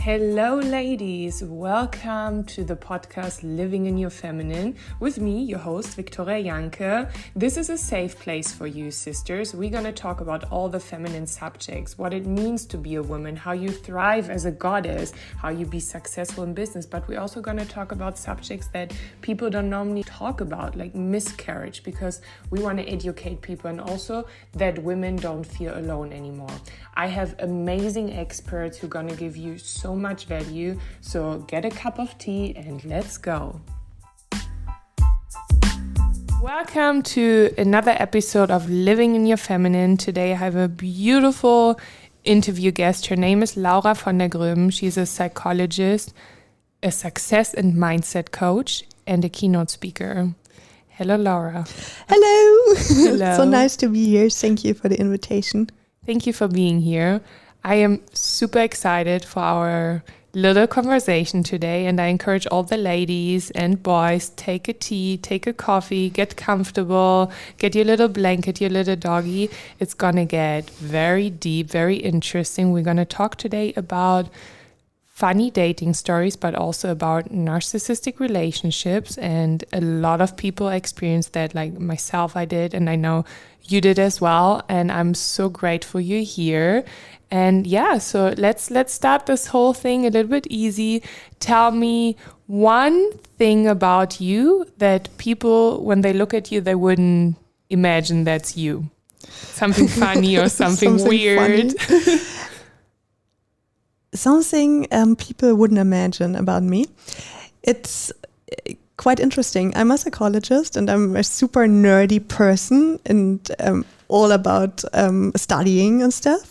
Hello ladies, welcome to the podcast Living in Your Feminine with me, your host Victoria Jancke. This is a safe place for you sisters. We're going to talk about all the feminine subjects, what it means to be a woman, how you thrive as a goddess, how you be successful in business, but we're also going to talk about subjects that people don't normally talk about, like miscarriage, because we want to educate people and also that women don't feel alone anymore. I have amazing experts who are going to give you so much value. So get a cup of tea and let's go. Welcome to another episode of Living in Your Feminine. Today I have a beautiful interview guest. Her name is Laura von der Groeben. She's a psychologist, a success and mindset coach, and a keynote speaker. Hello, Laura. Hello. Hello. So nice to be here. Thank you for the invitation. Thank you for being here. I am super excited for our little conversation today, and I encourage all the ladies and boys, take a tea, take a coffee, get comfortable, get your little blanket, your little doggy. It's gonna get very deep, very interesting. We're gonna talk today about funny dating stories, but also about narcissistic relationships. And a lot of people experience that, like myself, I did, and I know you did as well. And I'm so grateful you're here. And yeah, so let's start this whole thing a little bit easy. Tell me one thing about you that people, when they look at you, they wouldn't imagine that's you. Something funny or something weird. Something people wouldn't imagine about me. It's quite interesting. I'm a psychologist and I'm a super nerdy person and all about studying and stuff.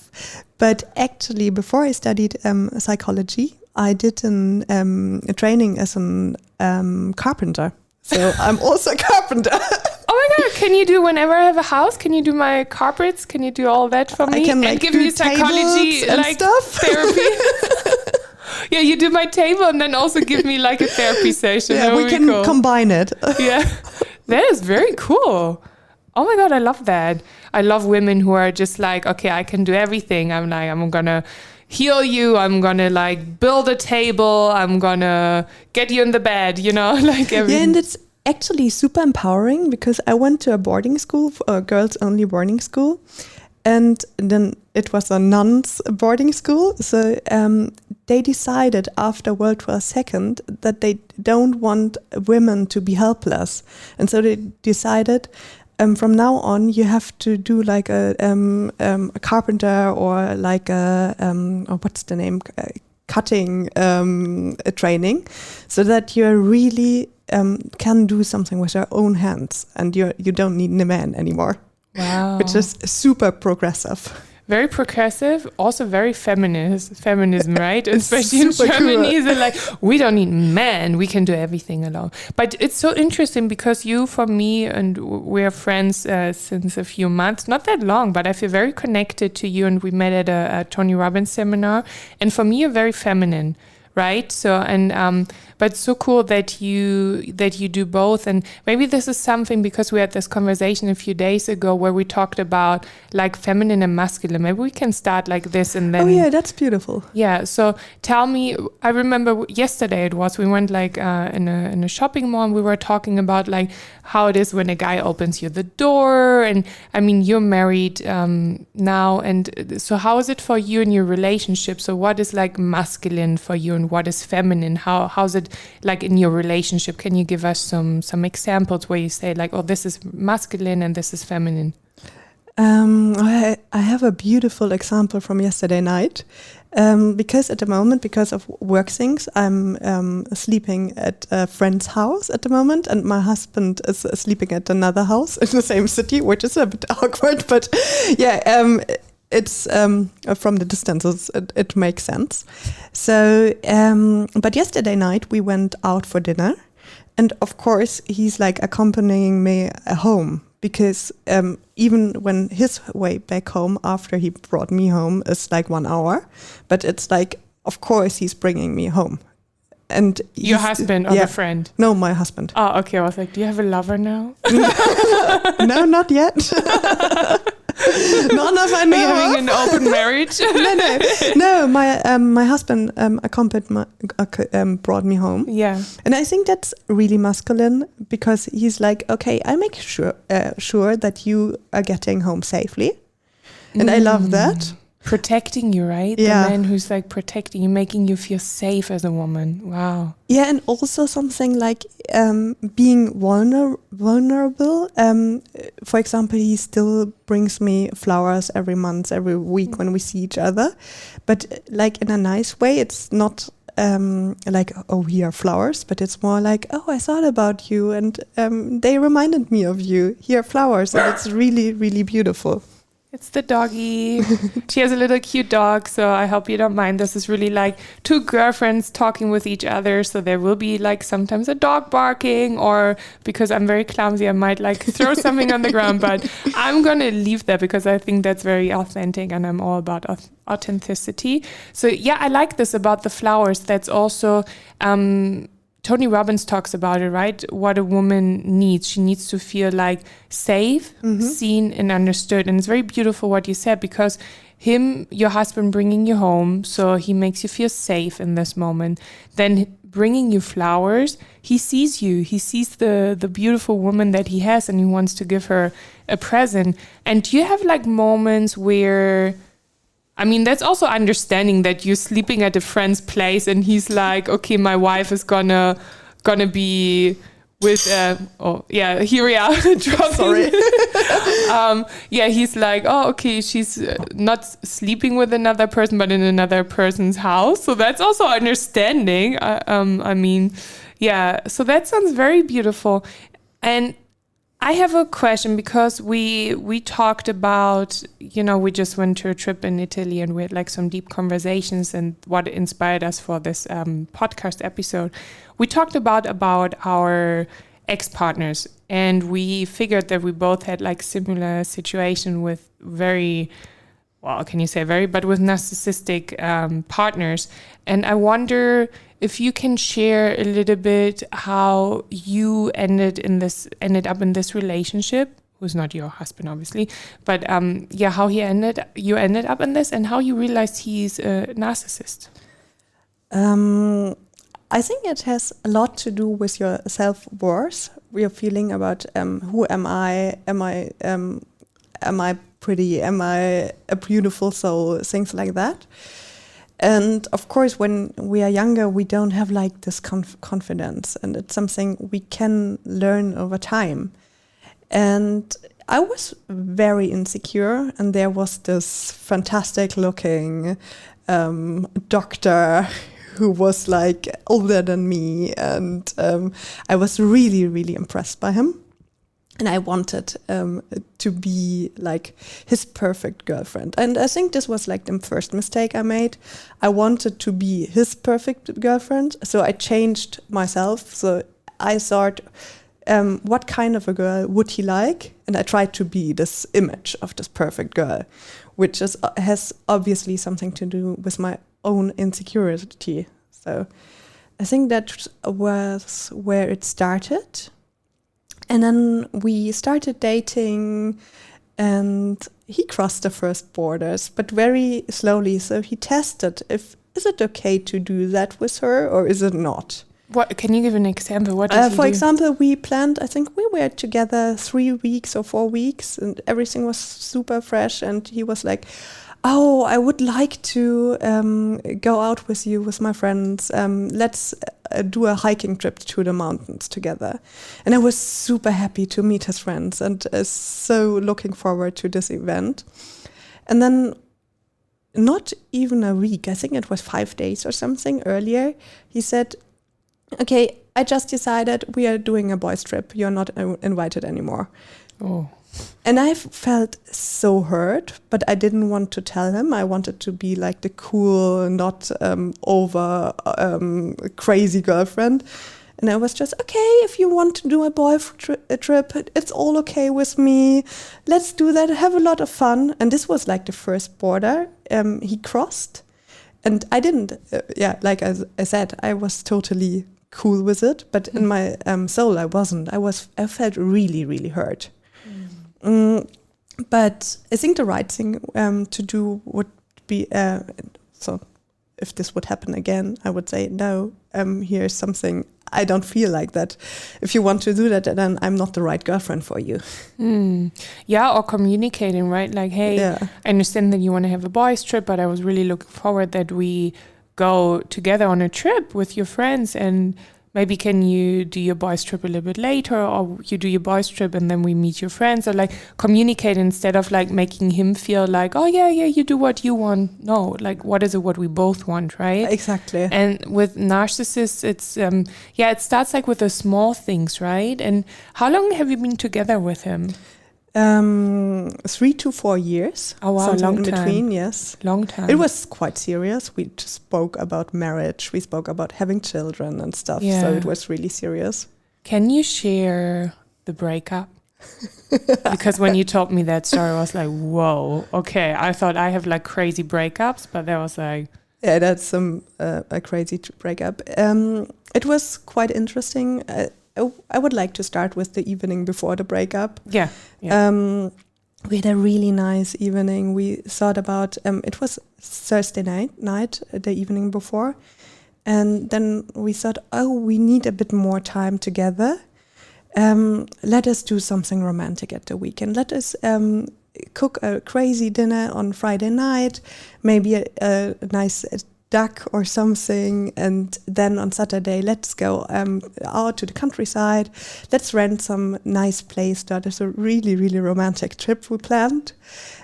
But actually, before I studied psychology, I did a training as a carpenter. So I'm also a carpenter. Oh my God, can you do, whenever I have a house, can you do my carpets? Can you do all that for me? I can and give me psychology and like stuff. Therapy. Yeah, you do my table and then also give me like a therapy session. Yeah, we can combine it. Yeah, that is very cool. Oh my God, I love that. I love women who are just like, okay, I can do everything. I'm gonna heal you. I'm gonna like build a table. I'm gonna get you in the bed, like everything. Yeah, and it's actually super empowering because I went to a boarding school, a girls only boarding school. And then it was a nuns boarding school. So they decided after World War II that they don't want women to be helpless. And so they decided from now on you have to do like a carpenter or like cutting training, so that you really can do something with your own hands and you don't need a man anymore. Wow. Which is super progressive. Very progressive, also very feminism, right? Especially in Germany, cool. They're like, we don't need men, we can do everything alone. But it's so interesting because you, for me, and we're friends since a few months, not that long, but I feel very connected to you, and we met at a Tony Robbins seminar. And for me, you're very feminine, right? So, and but so cool that you do both. And maybe this is something, because we had this conversation a few days ago where we talked about like feminine and masculine. Maybe we can start like this and then. Oh yeah, that's beautiful. Yeah. So tell me, I remember yesterday we went like in a shopping mall and we were talking about like how it is when a guy opens you the door. And I mean, you're married now. And so how is it for you in your relationship? So what is like masculine for you and what is feminine? How's it like in your relationship? Can you give us some examples where you say like, oh, this is masculine and this is feminine? I have a beautiful example from yesterday night. Because at the moment, because of work things, I'm sleeping at a friend's house at the moment, and my husband is sleeping at another house in the same city, which is a bit awkward, but yeah, it's from the distances, it makes sense. So, but yesterday night we went out for dinner, and of course he's like accompanying me home, because even when his way back home after he brought me home is like 1 hour, but it's like, of course he's bringing me home. And your husband or the friend? No, my husband. Oh, okay. I was like, do you have a lover now? No, not yet. None of I Are know. you having an open marriage? No. My husband brought me home. Yeah. And I think that's really masculine because he's like, okay, I make sure that you are getting home safely. And I love that. Protecting you, right? Yeah. The man who's like protecting you, making you feel safe as a woman. Wow. Yeah, and also something like being vulnerable. For example, he still brings me flowers every month, every week when we see each other. But like in a nice way, it's not like, oh, here are flowers, but it's more like, oh, I thought about you and they reminded me of you. Here are flowers, and it's really, really beautiful. It's the doggy. She has a little cute dog, so I hope you don't mind. This is really like two girlfriends talking with each other. So there will be like sometimes a dog barking, or because I'm very clumsy, I might like throw something on the ground. But I'm going to leave that because I think that's very authentic and I'm all about authenticity. So yeah, I like this about the flowers. That's also... Tony Robbins talks about it, right? What a woman needs. She needs to feel like safe, seen, and understood. And it's very beautiful what you said, because your husband bringing you home, so he makes you feel safe in this moment. Then bringing you flowers, he sees you. He sees the beautiful woman that he has, and he wants to give her a present. And do you have like moments where... I mean, that's also understanding that you're sleeping at a friend's place and he's like, okay, my wife is gonna be with, here we are. Sorry. He's like, oh, okay, she's not sleeping with another person, but in another person's house. So that's also understanding. So that sounds very beautiful. And I have a question, because we talked about, we just went to a trip in Italy and we had like some deep conversations, and what inspired us for this podcast episode. We talked about our ex-partners, and we figured that we both had like similar situation with with narcissistic partners. And I wonder if you can share a little bit how you ended up in this relationship, who's not your husband, obviously, but how you ended up in this, and how you realized he's a narcissist. I think it has a lot to do with your self-worth, your feeling about who am I? Am I pretty? Am I a beautiful soul? Things like that. And of course, when we are younger, we don't have like this confidence, and it's something we can learn over time. And I was very insecure, and there was this fantastic looking doctor who was like older than me, and I was really, really impressed by him. And I wanted to be like his perfect girlfriend. And I think this was like the first mistake I made. I wanted to be his perfect girlfriend. So I changed myself. So I thought, what kind of a girl would he like? And I tried to be this image of this perfect girl, which has obviously something to do with my own insecurity. So I think that was where it started. And then we started dating, and he crossed the first borders, but very slowly. So he tested is it okay to do that with her, or is it not? What can you give an example? What did he for do? example, we planned, I think we were together 3 weeks or 4 weeks, and everything was super fresh. And he was like, oh, I would like to go out with you, with my friends. Let's do a hiking trip to the mountains together. And I was super happy to meet his friends, and so looking forward to this event. And then not even a week, I think it was 5 days or something earlier, he said, okay, I just decided we are doing a boys trip. You're not invited anymore. Oh. And I felt so hurt, but I didn't want to tell him. I wanted to be like the cool, not over crazy girlfriend. And I was just, okay, if you want to do a boy trip, it's all okay with me. Let's do that, have a lot of fun. And this was like the first border he crossed. And I didn't, like I said, I was totally cool with it. But in my soul, I wasn't. I felt really, really hurt. But I think the right thing to do would be, so if this would happen again, I would say, no, here's something, I don't feel like that. If you want to do that, then I'm not the right girlfriend for you. Yeah, or communicating, right? Like, hey, I understand that you want to have a boys trip, but I was really looking forward that we go together on a trip with your friends, and maybe can you do your boys trip a little bit later, or you do your boys trip and then we meet your friends, or like communicate instead of like making him feel like, oh yeah, you do what you want. No, like what is it what we both want, right? Exactly. And with narcissists, it's it starts like with the small things, right? And how long have you been together with him? 3 to 4 years. Oh wow, long in time. Between, yes. Long time. It was quite serious. We spoke about marriage. We spoke about having children and stuff. Yeah. So it was really serious. Can you share the breakup? Because when you told me that story, I was like, whoa, okay. I thought I have like crazy breakups, but there was like... Yeah, that's some a crazy breakup. It was quite interesting. I would like to start with the evening before the breakup. Yeah. We had a really nice evening. We thought about, it was Thursday night, the evening before. And then we thought, we need a bit more time together. Let us do something romantic at the weekend. Let us cook a crazy dinner on Friday night, maybe a nice duck or something, and then on Saturday let's go out to the countryside. Let's rent some nice place. That is a really, really romantic trip we planned,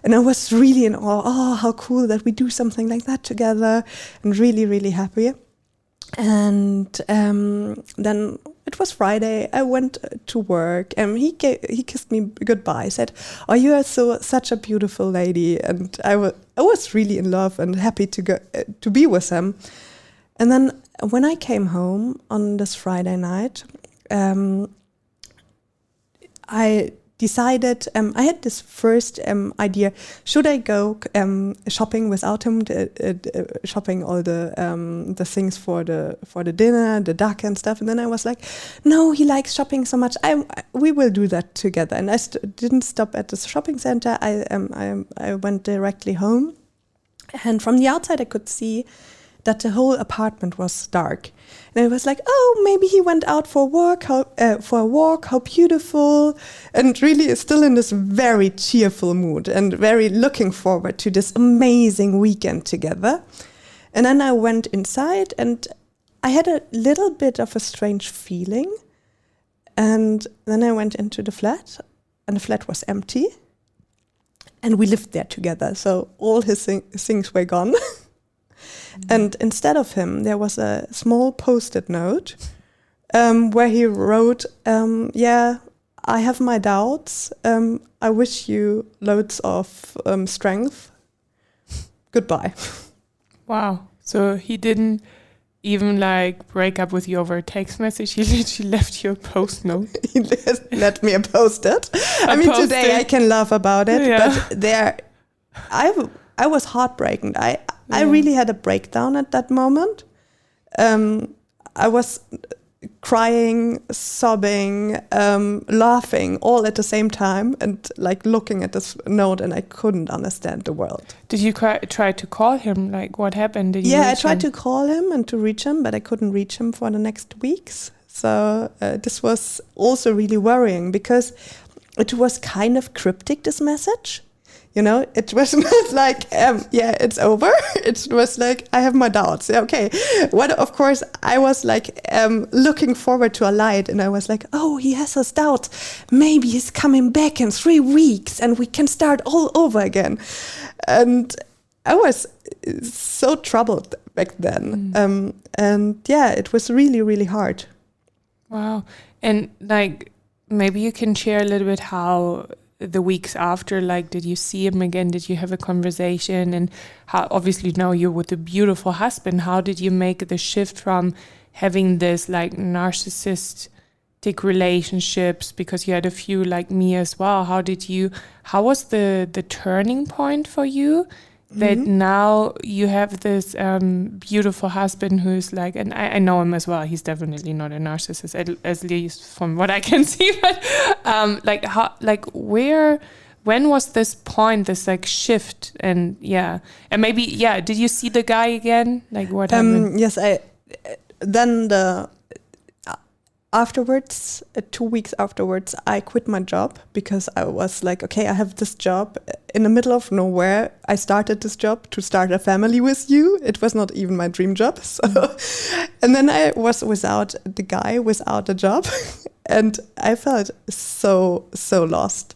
and I was really in awe. Oh, how cool that we do something like that together, and really, really happy. And then it was Friday. I went to work, and he kissed me goodbye. Said, "Oh, you are such a beautiful lady," and I was really in love and happy to go to be with him. And then when I came home on this Friday night, I decided, I had this first idea, should I go shopping without him, shopping all the things for the dinner, the duck and stuff. And then I was like, no, he likes shopping so much, we will do that together. And I didn't stop at the shopping center. I went directly home, and from the outside I could see that the whole apartment was dark. And I was like, oh, maybe he went out for a walk, how beautiful. And really is still in this very cheerful mood and very looking forward to this amazing weekend together. And then I went inside, and I had a little bit of a strange feeling. And then I went into the flat, and the flat was empty. And we lived there together, so all his things were gone. And instead of him, there was a small post-it note where he wrote, I have my doubts. I wish you loads of strength. Goodbye. Wow. So he didn't even like break up with you over a text message. He literally left you a post note. He let me a post-it. I mean, today I can laugh about it, but there, I was heartbroken. I really had a breakdown at that moment. I was crying, sobbing, laughing all at the same time, and like looking at this note, and I couldn't understand the world. Did you try to call him? Like, what happened? Did you I tried to call him and to reach him, but I couldn't reach him for the next weeks. So this was also really worrying, because it was kind of cryptic, this message. You know, it was not like, it's over. It was like, I have my doubts. Okay. Of course, I was like looking forward to a light, and I was like, oh, he has his doubts. Maybe he's coming back in 3 weeks and we can start all over again. And I was so troubled back then. It was really, really hard. Wow. And like, maybe you can share a little bit how the weeks after, like, did you see him again? Did you have a conversation? And how, obviously now you're with a beautiful husband, how did you make the shift from having this like narcissistic relationships, because you had a few like me as well? How was the turning point for you that now you have this beautiful husband who's like, and I know him as well, he's definitely not a narcissist, at least from what I can see, but where when was this point, this like shift? And and maybe, did you see the guy again? Like what happened? Yes, then afterwards, 2 weeks afterwards, I quit my job because I was like, okay, I have this job in the middle of nowhere. I started this job to start a family with you. It was not even my dream job. So, and then I was without a job, and I felt so lost.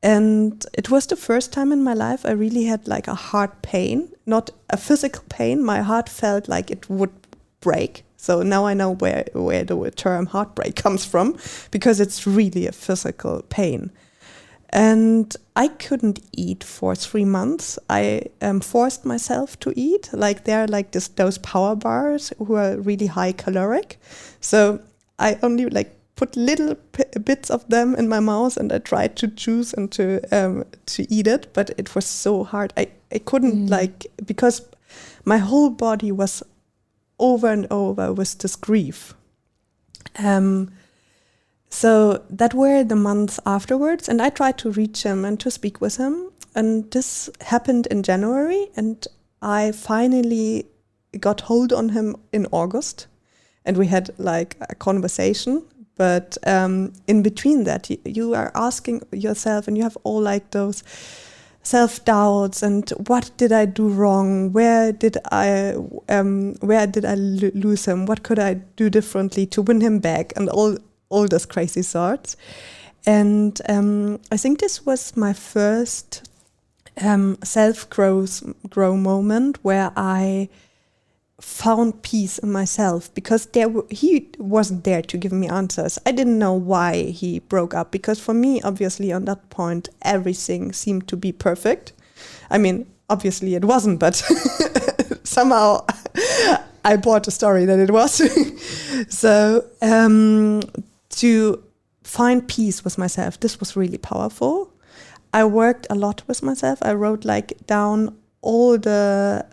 And it was the first time in my life I really had like a heart pain, not a physical pain. My heart felt like it would break. So now I know where the term heartbreak comes from, because it's really a physical pain. And I couldn't eat for 3 months. I forced myself to eat. Like they're like those power bars who are really high caloric. So I only like put little bits of them in my mouth, and I tried to choose and to eat it, but it was so hard. I couldn't because my whole body was over and over with this grief. So that were the months afterwards, and I tried to reach him and to speak with him. And this happened in January, and I finally got hold on him in August, and we had like a conversation. But in between that, you are asking yourself, and you have all like those self-doubts, and what did I do wrong? Where did I lose him? What could I do differently to win him back? And all those crazy thoughts. And I think this was my first self-grow moment where I found peace in myself, because he wasn't there to give me answers. I didn't know why he broke up, because for me, obviously, on that point, everything seemed to be perfect. I mean, obviously it wasn't, but somehow I bought a story that it was. So to find peace with myself, this was really powerful. I worked a lot with myself. I wrote like down all the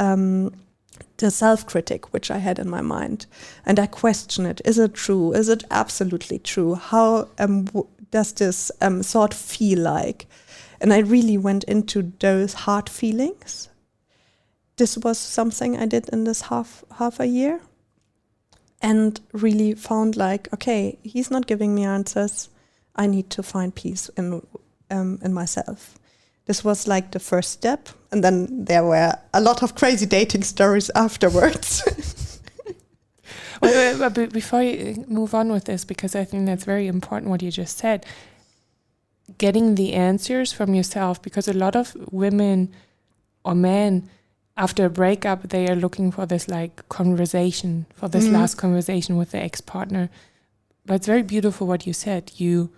self-critic which I had in my mind, and I question it. Is it true? Is it absolutely true? How does this thought feel like? And I really went into those hard feelings. This was something I did in this half a year, and really found like, okay, he's not giving me answers. I need to find peace in myself. This was like the first step. And then there were a lot of crazy dating stories afterwards. But before you move on with this, because I think that's very important what you just said, getting the answers from yourself, because a lot of women or men, after a breakup, they are looking for this like conversation, for this last conversation with the ex-partner. But it's very beautiful what you said. You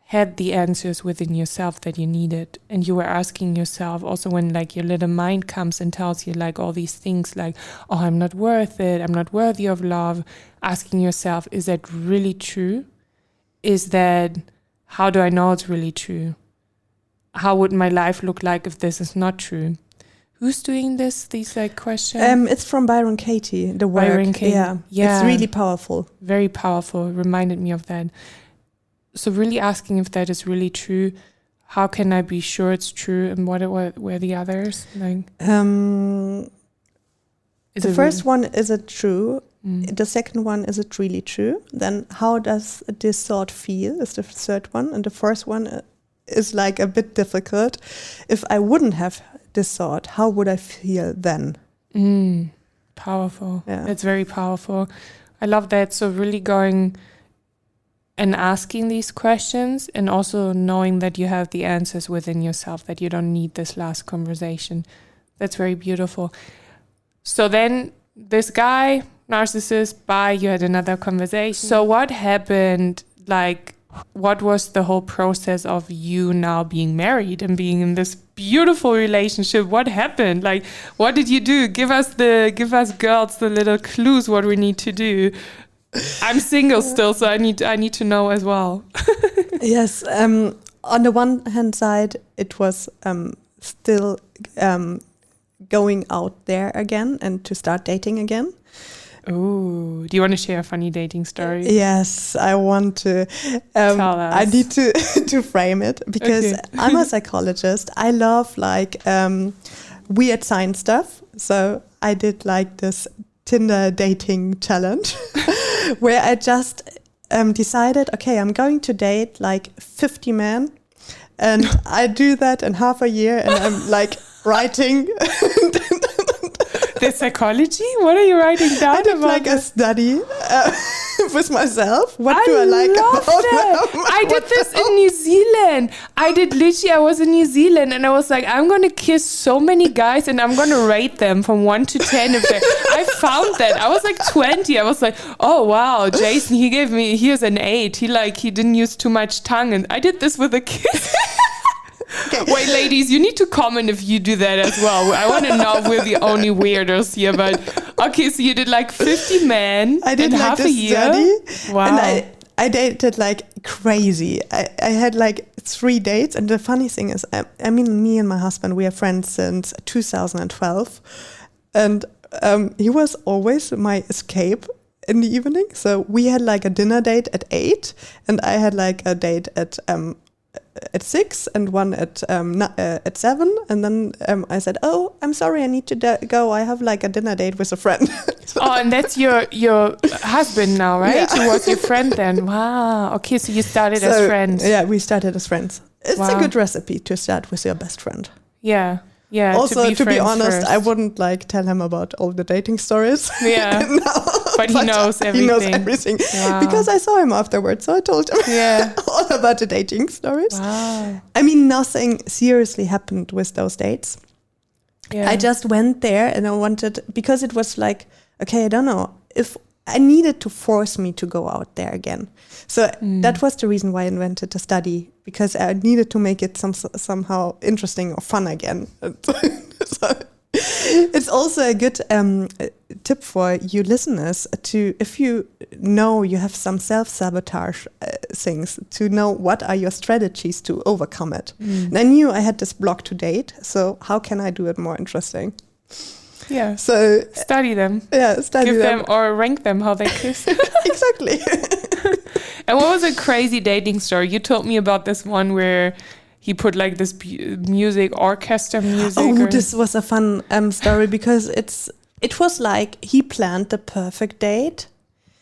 had the answers within yourself that you needed, and you were asking yourself also, when like your little mind comes and tells you like all these things like, oh, I'm not worth it, I'm not worthy of love, asking yourself, is that really true? How do I know it's really true? How would my life look like if this is not true? Who's doing these like questions? It's from Byron Katie, the work. Byron Katie. Yeah. It's really powerful. Very powerful. Reminded me of that. So really asking if that is really true. How can I be sure it's true? And what were the others? Like, the first one, is it true? The second one, is it really true? Then how does this thought feel is the third one. And the first one is like a bit difficult. If I wouldn't have this thought, how would I feel then? Powerful. Yeah. It's very powerful. I love that. So really going and asking these questions, and also knowing that you have the answers within yourself, that you don't need this last conversation. That's very beautiful. So then this guy, narcissist, you had another conversation. So what happened? Like, what was the whole process of you now being married and being in this beautiful relationship? What happened? Like, what did you do? Give us girls the little clues what we need to do. I'm single still, so I need to know as well. Yes. On the one hand side, it was still going out there again and to start dating again. Oh, do you want to share a funny dating story? Yes, I want to. Tell us. I need to to frame it because I'm a psychologist. I love like weird science stuff. So I did like this Tinder dating challenge where I just decided, okay, I'm going to date like 50 men, and I do that in half a year, and I'm like writing. The psychology? What are you writing down I did about? like a study with myself. What I do I like love about that. them? I did this in New Zealand. I was in New Zealand and I was like, I'm going to kiss so many guys and I'm going to rate them from 1 to 10. I found that. I was like 20. I was like, oh, wow, Jason, here's an 8. He didn't use too much tongue. And I did this with a kiss. Okay. Wait, ladies, you need to comment if you do that as well. I want to know if we're the only weirdos here. But okay, so you did like 50 men I did in like half a this year. study, Wow. and I dated like crazy. I had like 3 dates, and the funny thing is, I mean, me and my husband, we are friends since 2012, and he was always my escape in the evening. So we had like a dinner date at 8, and I had like a date at 6 and one at 7, and then I said, oh, I'm sorry, I need to go, I have like a dinner date with a friend. Oh, and that's your husband now, right? Yeah. Who was your friend then? Wow. Okay, so you started as friends. Yeah, we started as friends. It's Wow. a good recipe to start with your best friend. Yeah. Yeah. Also, to be friends honest, first. I wouldn't like tell him about all the dating stories. Yeah. But he knows everything. He knows everything. Wow. Because I saw him afterwards, so I told him all about the dating stories. Wow. I mean, nothing seriously happened with those dates. Yeah. I just went there and I wanted, because it was like, okay, I don't know, if I needed to force me to go out there again. So that was the reason why I invented the study, because I needed to make it somehow interesting or fun again. So it's also a good tip for you listeners to, if you know you have some self-sabotage things, to know what are your strategies to overcome it. And I knew I had this block to date, so how can I do it more interesting? Yeah. So study them. Yeah, study Give them. them or rank them how they kiss. Exactly. And what was a crazy dating story? You told me about this one where he put like this orchestra music. Oh, this was a fun story because it was like he planned the perfect date,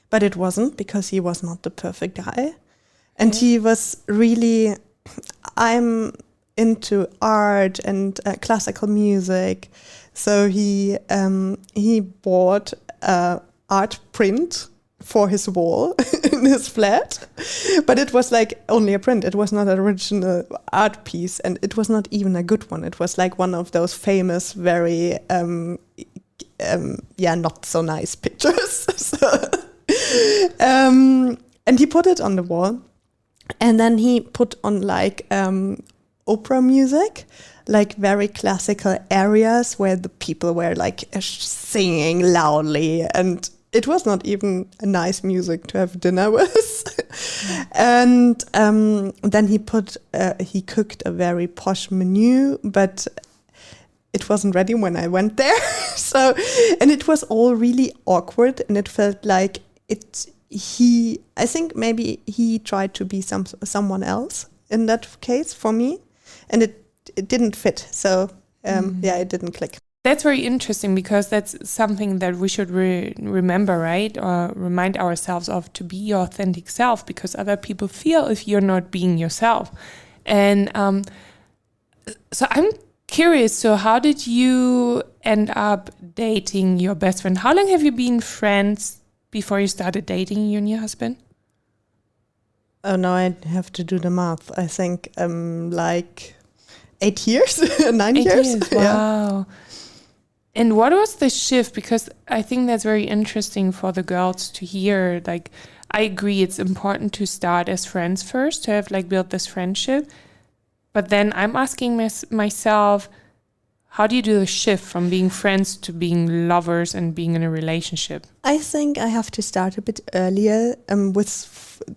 but it wasn't, because he was not the perfect guy. And he was really, I'm into art and classical music. So he bought art print for his wall in his flat, but it was like only a print. It was not an original art piece, and it was not even a good one. It was like one of those famous, very not so nice pictures. And he put it on the wall, and then he put on like opera music, like very classical areas where the people were like singing loudly, and it was not even a nice music to have dinner with. And then he cooked a very posh menu, but it wasn't ready when I went there. And it was all really awkward, and it felt like I think maybe he tried to be someone else in that case for me, and it didn't fit. So it didn't click. That's very interesting, because that's something that we should remember, right? Or remind ourselves of, to be your authentic self, because other people feel if you're not being yourself. And so I'm curious, so how did you end up dating your best friend? How long have you been friends before you started dating you and your husband? Oh, no, I have to do the math. I think like 8 years, 9 years. Wow. Yeah. And what was the shift? Because I think that's very interesting for the girls to hear. Like, I agree, it's important to start as friends first, to have like built this friendship. But then I'm asking myself, how do you do the shift from being friends to being lovers and being in a relationship? I think I have to start a bit earlier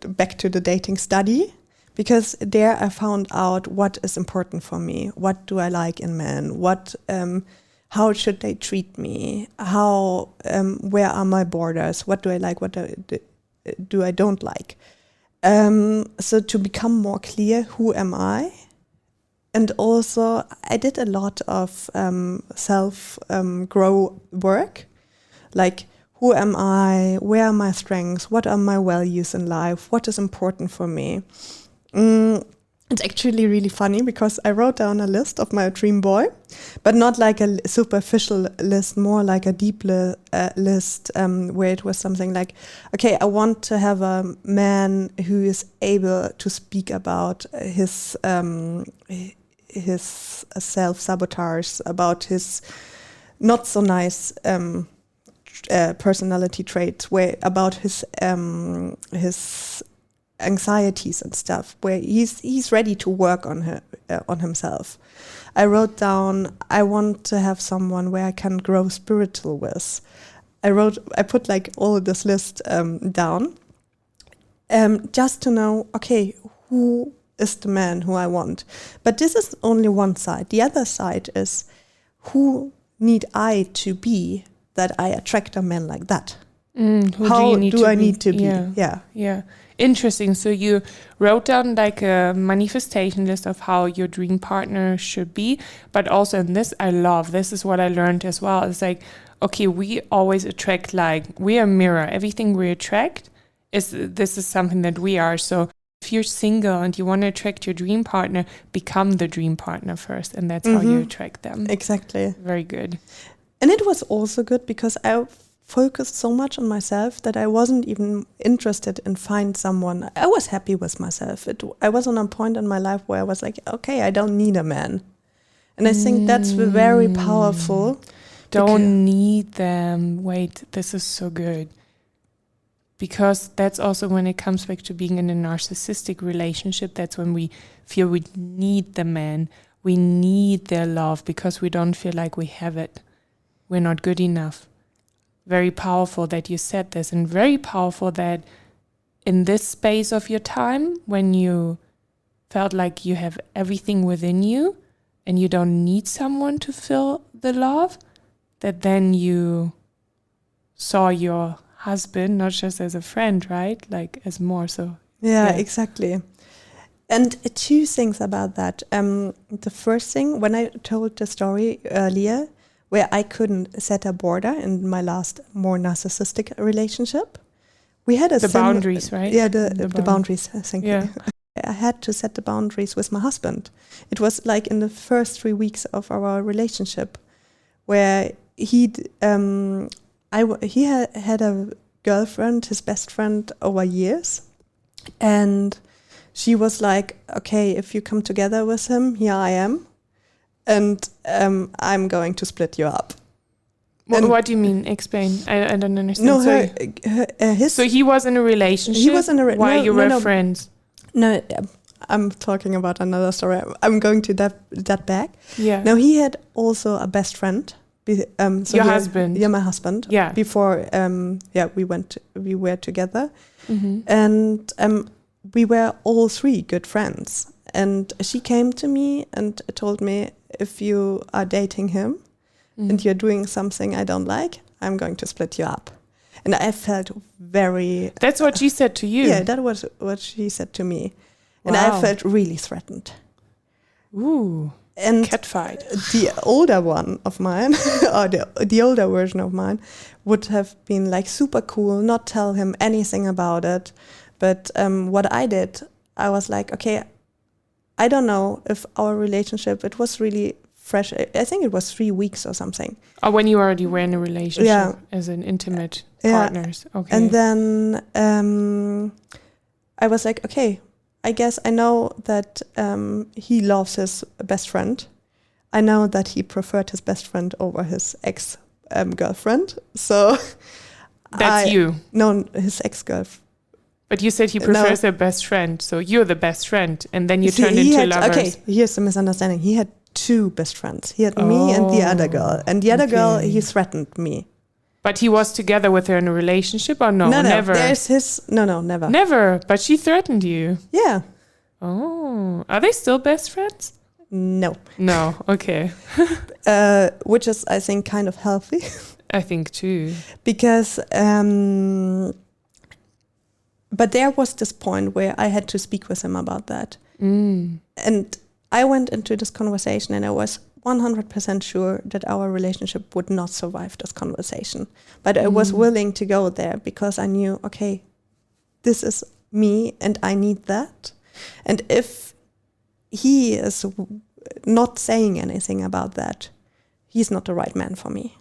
back to the dating study, because there I found out what is important for me. What do I like in men? how should they treat me? How, where are my borders? What do I like? What do I don't like? So to become more clear, who am I? And also, I did a lot of self-grow work, like who am I? Where are my strengths? What are my values in life? What is important for me? It's actually really funny because I wrote down a list of my dream boy, but not like a superficial list, more like a deep list where it was something like, okay, I want to have a man who is able to speak about his self-sabotage, about his not so nice personality traits, about his anxieties and stuff, where he's ready to work on himself. I wrote down, I want to have someone where I can grow spiritual with. I put like all of this list down, just to know, okay, who is the man who I want? But this is only one side. The other side is, who need I to be that I attract a man like that? How do I need to be? Yeah. Interesting. So you wrote down like a manifestation list of how your dream partner should be, but also in this, I love, this is what I learned as well. It's like, okay, we always attract, like, we are a mirror. Everything we attract this is something that we are. So if you're single and you want to attract your dream partner, become the dream partner first, and that's how you attract them. Exactly. Very good. And it was also good because I focused so much on myself that I wasn't even interested in find someone. I was happy with myself. I was on a point in my life where I was like, okay, I don't need a man. And I think that's very powerful. Don't need them. Wait, this is so good. Because that's also when it comes back to being in a narcissistic relationship, that's when we feel we need the man. We need their love because we don't feel like we have it. We're not good enough. Very powerful that you said this, and very powerful that in this space of your time when you felt like you have everything within you and you don't need someone to fill the love, that then you saw your husband not just as a friend, right? Like as more so. Yeah, exactly. And two things about that. The first thing, when I told the story earlier, where I couldn't set a border in my last more narcissistic relationship. We had the boundaries, right? Yeah, the boundaries, thank you. I had to set the boundaries with my husband. It was like in the first 3 weeks of our relationship where he had a girlfriend, his best friend, over years. And she was like, okay, if you come together with him, here I am. And I'm going to split you up. What do you mean? Explain. I don't understand. No, so he was in a relationship. He was in a while you were friends. No, I'm talking about another story. I'm going to that back. Yeah. Now he had also a best friend. So your husband. Yeah, my husband. Yeah. Before, we were together, and we were all three good friends. And she came to me and told me, if you are dating him and you're doing something I don't like, I'm going to split you up. And I felt very... That's what she said to you? Yeah, that was what she said to me. And I felt really threatened. Ooh, and catfight. The older one of mine, or the older version of mine, would have been like super cool, not tell him anything about it. But what I did, I was like, okay, I don't know if our relationship, it was really fresh. I think it was 3 weeks or something. Oh, when you already were in a relationship as an intimate partners. Okay. And then I was like, okay, I guess I know that he loves his best friend. I know that he preferred his best friend over his ex-girlfriend. So that's you? No, his ex-girlfriend. But you said he prefers their best friend, so you're the best friend, and then you turned into lovers. Okay, here's the misunderstanding. He had 2 best friends. He had me and the other girl. And the other girl, he threatened me. But he was together with her in a relationship or no? Never. Never. Never, but she threatened you. Yeah. Oh, are they still best friends? No. No, okay. Which is, I think, kind of healthy. I think too. Because, but there was this point where I had to speak with him about that. And I went into this conversation and I was 100% sure that our relationship would not survive this conversation. But I was willing to go there because I knew, okay, this is me and I need that. And if he is not saying anything about that, he's not the right man for me.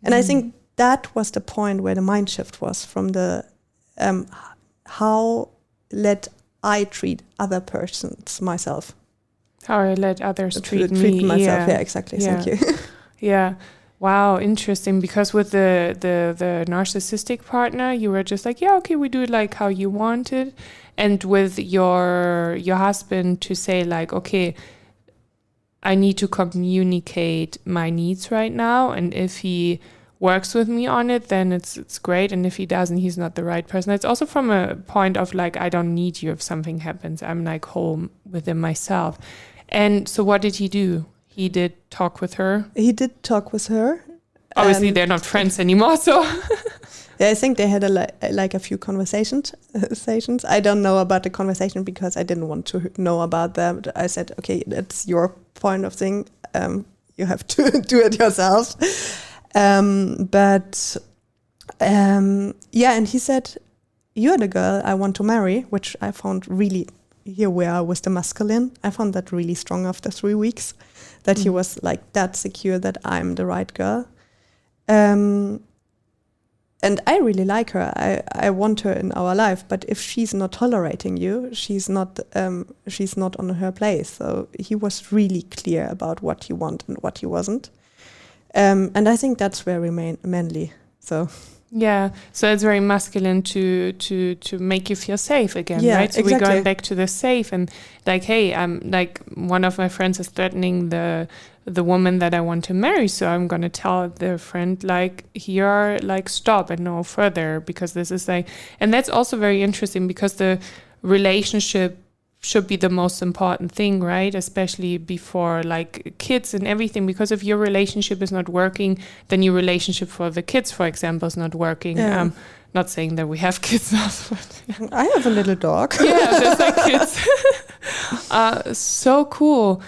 And I think that was the point where the mind shift was from the how let I treat other persons myself. How I let others treat me. Myself. Yeah, exactly. Yeah. Thank you. Yeah. Wow, interesting. Because with the narcissistic partner, you were just like, yeah, okay, we do it like how you want it. And with your husband to say like, okay, I need to communicate my needs right now, and if he works with me on it, then it's great, and if he doesn't, he's not the right person. It's also from a point of like, I don't need you if something happens. I'm like home within myself. And so what did he do? He did talk with her? He did talk with her. Obviously, they're not friends anymore, so... Yeah, I think they had a few conversations. I don't know about the conversation because I didn't want to know about that. I said, okay, that's your point of thing. You have to do it yourself. Yeah, and he said, you're the girl I want to marry, which I found really, here we are with the masculine. I found that really strong after 3 weeks, that he was like that secure that I'm the right girl. And I really like her. I want her in our life. But if she's not tolerating you, she's not on her place. So he was really clear about what he wanted and what he wasn't. And I think that's very manly. So yeah, so it's very masculine to make you feel safe again, right? So exactly. We're going back to the safe, and like, hey, I'm like, one of my friends is threatening the woman that I want to marry, so I'm gonna tell the friend like, here, like, stop and no further, because this is like, and that's also very interesting because the relationship should be the most important thing, right? Especially before like kids and everything, because if your relationship is not working, then your relationship for the kids, for example, is not working. Yeah. Not saying that we have kids now, but yeah. I have a little dog. Yeah, there's like kids. So cool.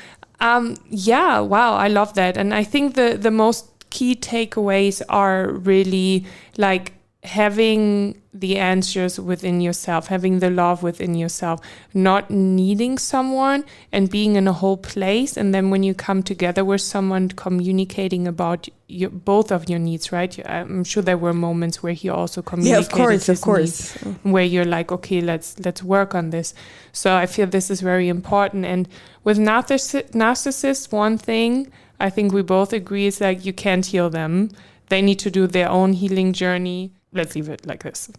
Yeah, wow, I love that. And I think the most key takeaways are really like having the answers within yourself, having the love within yourself, not needing someone and being in a whole place. And then when you come together with someone, communicating about both of your needs, right? I'm sure there were moments where he also communicated of course. Needs, where you're like, okay, let's work on this. So I feel this is very important. And with narcissists, one thing I think we both agree is like, you can't heal them. They need to do their own healing journey. Let's leave it like this.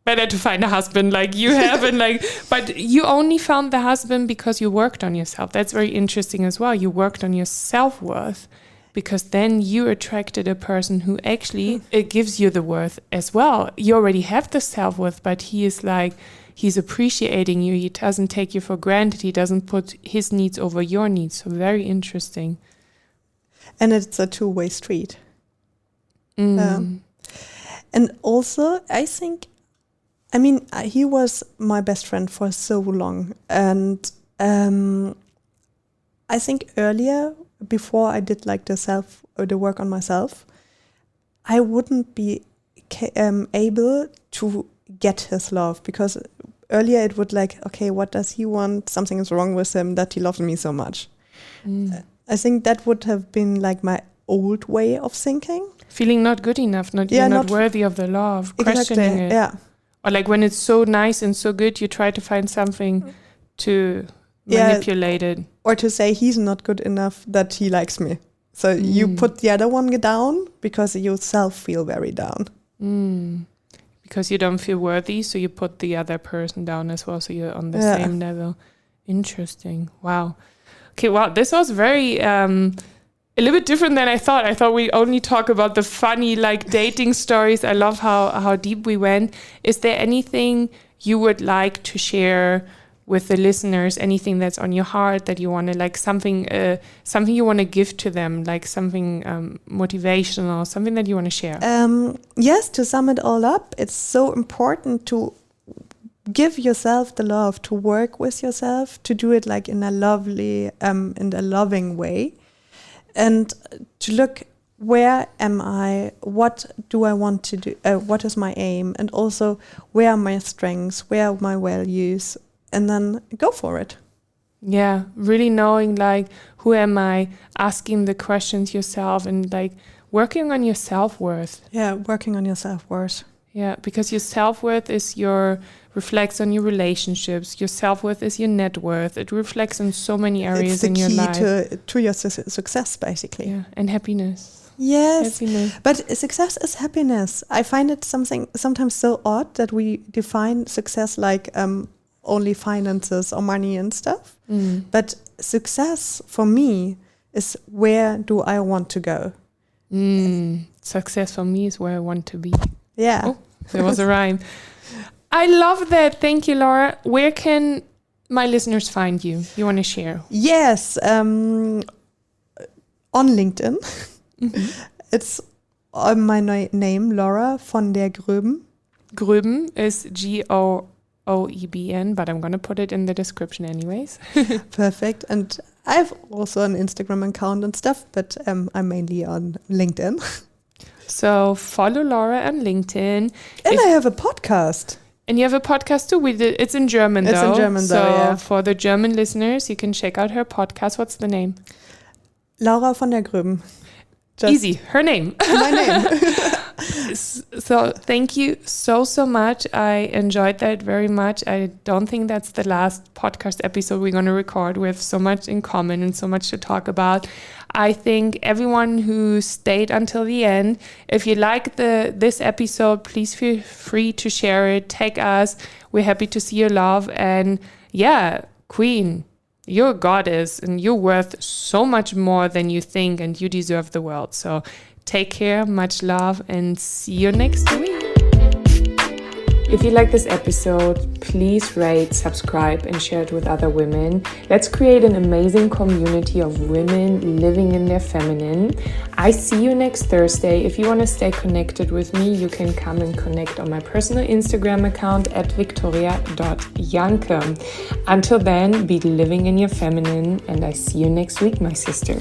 Better to find a husband like you have, and like, but you only found the husband because you worked on yourself. That's very interesting as well. You worked on your self-worth, because then you attracted a person who actually it gives you the worth as well. You already have the self-worth, but he is like, he's appreciating you. He doesn't take you for granted. He doesn't put his needs over your needs. So very interesting. And it's a two-way street. And also, I think, I mean, he was my best friend for so long. And I think earlier, before I did like the work on myself, I wouldn't be able to get his love, because earlier it would like, okay, what does he want? Something is wrong with him that he loves me so much. I think that would have been like my old way of thinking. Feeling not good enough, you're not worthy of the love, questioning it. Yeah. Or like when it's so nice and so good, you try to find something to manipulate it. Or to say he's not good enough that he likes me. So you put the other one down because you yourself feel very down. Because you don't feel worthy, so you put the other person down as well, so you're on the same level. Interesting. Wow. Okay, wow, this was very... a little bit different than I thought. I thought we only talk about the funny, like, dating stories. I love how deep we went. Is there anything you would like to share with the listeners, anything that's on your heart that you want to, like something you want to give to them, like something motivational, something that you want to share? Yes, to sum it all up, it's so important to give yourself the love, to work with yourself, to do it like in a lovely, in a loving way, and to look, where am I? What do I want to do? What is my aim? And also, where are my strengths? Where are my values? And then go for it. Yeah, really knowing like, who am I? Asking the questions yourself and like working on your self-worth. Yeah, working on your self-worth. Yeah, because your self-worth reflects on your relationships. Your self-worth is your net worth. It reflects on so many areas in your life. It's the key to your success, basically. Yeah, and happiness. Yes, happiness. But success is happiness. I find it sometimes so odd that we define success like only finances or money and stuff. But success for me is, where do I want to go? Success for me is where I want to be. Yeah. Oh, there was a rhyme. I love that. Thank you, Laura. Where can my listeners find you? You want to share? Yes, on LinkedIn. It's my name, Laura von der Groeben. Groeben is Groeben, but I'm going to put it in the description anyways. Perfect. And I have also an Instagram account and stuff, but I'm mainly on LinkedIn. So follow Laura on LinkedIn. And I have a podcast. And you have a podcast too. It's in German though. It's in German so though, yeah. For the German listeners, you can check out her podcast. What's the name? Laura von der Groeben. Easy. Her name. My name. So thank you so much. I enjoyed that very much. I don't think that's the last podcast episode we're going to record. We have so much in common and so much to talk about. I think everyone who stayed until the end, if you like this episode, please feel free to share it. Tag us. We're happy to see your love. And yeah, Queen, you're a goddess and you're worth so much more than you think, and you deserve the world. So take care, much love, and see you next week. If you like this episode, please rate, subscribe, and share it with other women. Let's create an amazing community of women living in their feminine. I see you next Thursday. If you want to stay connected with me, you can come and connect on my personal Instagram account at Victoria.Jancke. Until then, be living in your feminine, and I see you next week, my sister.